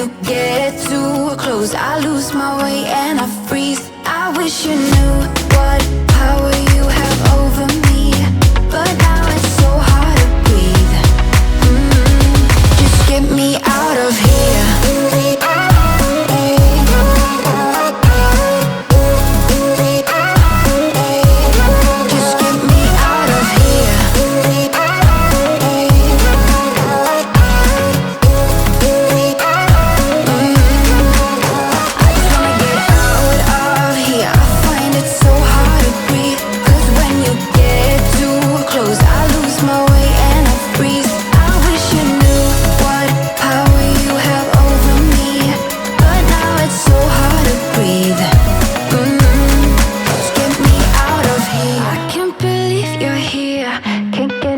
you get too close, I lose my way and I freeze. I wish you knew what power you have over me, but now it's so hard to breathe. Just get me out of here. Just get me out of here. I just wanna get out of here. I find it so hard to breathe, 'cause when you get too close, I lose my way and I freeze. I wish you knew what power you have over me, but now it's so hard to breathe. Just get me out of here. I can't believe you're here. Can't get